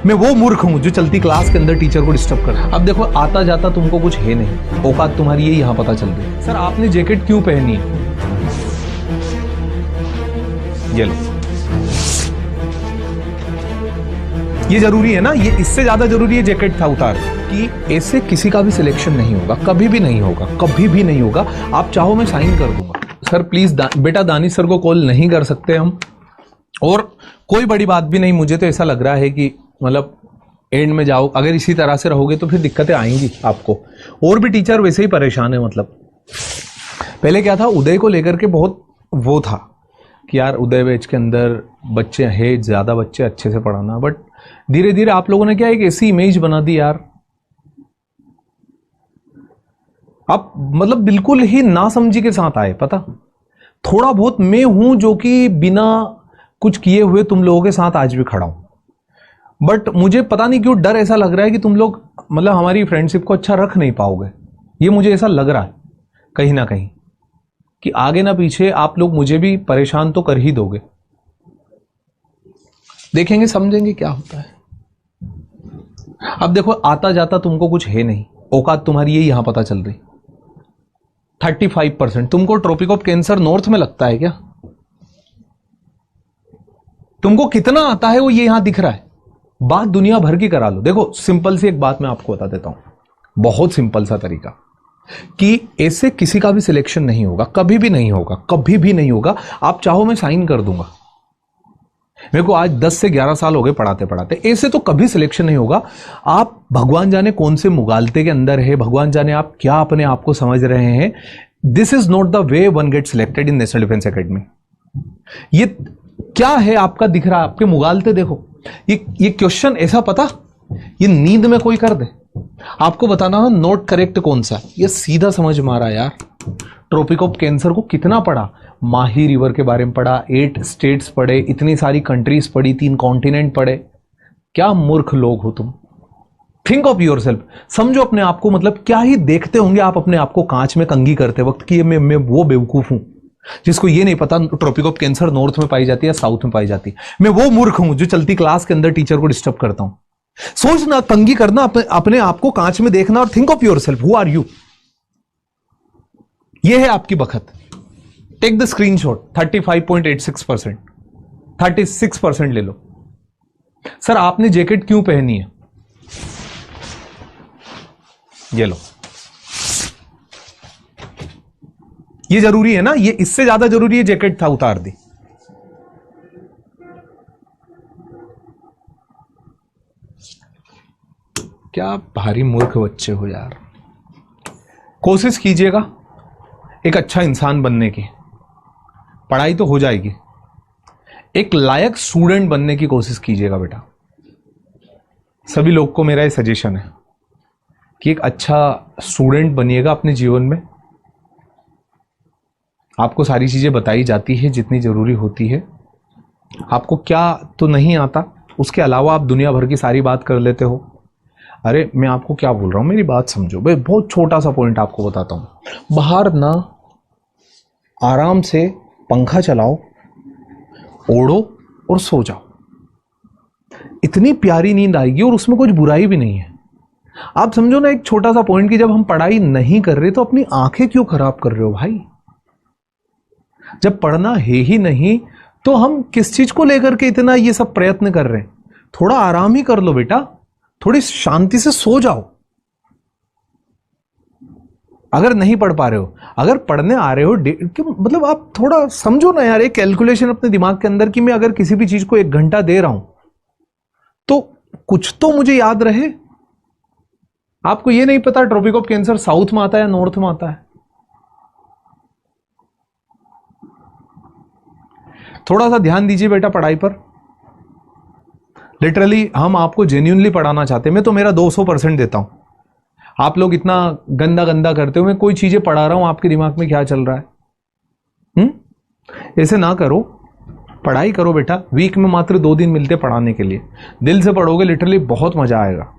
मैं वो मूर्ख हूं जो चलती क्लास के अंदर टीचर को डिस्टर्ब कर। अब देखो, आता जाता तुमको कुछ है नहीं, औकात तुम्हारी ये यहां पता चल रही। सर आपने जैकेट क्यों पहनी है? ये लो, ये जरूरी है ना? ये इससे ज्यादा जरूरी है जैकेट था उतार कि ऐसे किसी का भी सिलेक्शन नहीं होगा, कभी भी नहीं होगा, कभी भी नहीं होगा। आप चाहो मैं साइन कर दूंगा। सर प्लीज बेटा दानिश सर को कॉल नहीं कर सकते हम, और कोई बड़ी बात भी नहीं। मुझे तो ऐसा लग रहा है कि मतलब एंड में जाओ, अगर इसी तरह से रहोगे तो फिर दिक्कतें आएंगी आपको। और भी टीचर वैसे ही परेशान है। मतलब पहले क्या था, उदय को लेकर के बहुत वो था कि यार उदय बैच के अंदर बच्चे हैं, ज्यादा बच्चे, अच्छे से पढ़ाना। बट धीरे धीरे आप लोगों ने क्या एक ऐसी इमेज बना दी यार, आप मतलब बिल्कुल ही नासमझी के साथ आए। पता थोड़ा बहुत मैं हूं जो कि बिना कुछ किए हुए तुम लोगों के साथ आज भी खड़ा हूं। बट मुझे पता नहीं क्यों डर ऐसा लग रहा है कि तुम लोग मतलब हमारी फ्रेंडशिप को अच्छा रख नहीं पाओगे। ये मुझे ऐसा लग रहा है कहीं ना कहीं कि आगे ना पीछे आप लोग मुझे भी परेशान तो कर ही दोगे। देखेंगे समझेंगे क्या होता है। अब देखो, आता जाता तुमको कुछ है नहीं, औकात तुम्हारी ये यहां पता चल रही। 35% तुमको ट्रॉपिक ऑफ कैंसर नॉर्थ में लगता है क्या? तुमको कितना आता है वो ये यहां दिख रहा है। बात दुनिया भर की करा लो। देखो सिंपल सी एक बात मैं आपको बता देता हूं, बहुत सिंपल सा तरीका, कि ऐसे किसी का भी सिलेक्शन नहीं होगा, कभी भी नहीं होगा, कभी भी नहीं होगा। आप चाहो मैं साइन कर दूंगा। मेरे को आज 10 से 11 साल हो गए पढ़ाते पढ़ाते। ऐसे तो कभी सिलेक्शन नहीं होगा। आप भगवान जाने कौन से मुगालते के अंदर है, भगवान जाने आप क्या अपने आप को समझ रहे हैं। This is not the way one get selected in national defence academy. ये क्या है आपका दिख रहा है, आपके मुगालते देखो। ये क्वेश्चन ऐसा पता, ये नींद में कोई कर दे, आपको बताना है नोट करेक्ट कौन सा। ये सीधा समझ मारा यार। ट्रॉपिक ऑफ कैंसर को कितना पढ़ा, माही रिवर के बारे में पढ़ा, 8 स्टेट्स पढ़े, इतनी सारी कंट्रीज पढ़ी, 3 कॉन्टिनेंट पढ़े। क्या मूर्ख लोग हो तुम। थिंक ऑफ योर सेल्फ, समझो अपने आप को। मतलब क्या ही देखते होंगे आप अपने आप को कांच में कंघी करते वक्त कि मैं वो बेवकूफ हूं जिसको ये नहीं पता ट्रॉपिक ऑफ कैंसर नॉर्थ में पाई जाती है या साउथ में पाई जाती है। मैं वो मूर्ख हूं जो चलती क्लास के अंदर टीचर को डिस्टर्ब करता हूं। सोचना, कंघी करना, अपने आप को कांच में देखना, और think of yourself, who are you. ये है आपकी बखत। Take the screenshot. 35.86%, 36% ले लो। सर आपने जैकेट क्यों पहनी है? ये लो, ये जरूरी है ना? ये इससे ज्यादा जरूरी है जैकेट था उतार दी। क्या भारी मूर्ख बच्चे हो यार। कोशिश कीजिएगा एक अच्छा इंसान बनने की, पढ़ाई तो हो जाएगी। एक लायक स्टूडेंट बनने की कोशिश कीजिएगा बेटा। सभी लोग को मेरा ये सजेशन है कि एक अच्छा स्टूडेंट बनिएगा अपने जीवन में। आपको सारी चीजें बताई जाती है जितनी जरूरी होती है। आपको क्या तो नहीं आता, उसके अलावा आप दुनिया भर की सारी बात कर लेते हो। अरे मैं आपको क्या बोल रहा हूं, मेरी बात समझो भाई। बहुत छोटा सा पॉइंट आपको बताता हूं। बाहर ना आराम से पंखा चलाओ, ओढ़ो और सो जाओ। इतनी प्यारी नींद आएगी और उसमें कुछ बुराई भी नहीं है। आप समझो ना एक छोटा सा पॉइंट कि जब हम पढ़ाई नहीं कर रहे तो अपनी आंखें क्यों खराब कर रहे हो भाई। जब पढ़ना है ही नहीं तो हम किस चीज को लेकर के इतना ये सब प्रयत्न कर रहे हैं। थोड़ा आराम ही कर लो बेटा, थोड़ी शांति से सो जाओ। अगर नहीं पढ़ पा रहे हो, अगर पढ़ने आ रहे हो मतलब आप थोड़ा समझो ना यार, एक कैलकुलेशन अपने दिमाग के अंदर कि मैं अगर किसी भी चीज को 1 घंटा दे रहा हूं तो कुछ तो मुझे याद रहे। आपको ये नहीं पता ट्रॉपिक ऑफ कैंसर साउथ में आता है या नॉर्थ में आता है। थोड़ा सा ध्यान दीजिए बेटा पढ़ाई पर। लिटरली हम आपको जेन्युइनली पढ़ाना चाहते हैं। मैं तो मेरा 200% देता हूं। आप लोग इतना गंदा गंदा करते हो। मैं कोई चीजें पढ़ा रहा हूं, आपके दिमाग में क्या चल रहा है। ऐसे ना करो, पढ़ाई करो बेटा। वीक में मात्र 2 दिन मिलते पढ़ाने के लिए। दिल से पढ़ोगे लिटरली बहुत मजा आएगा।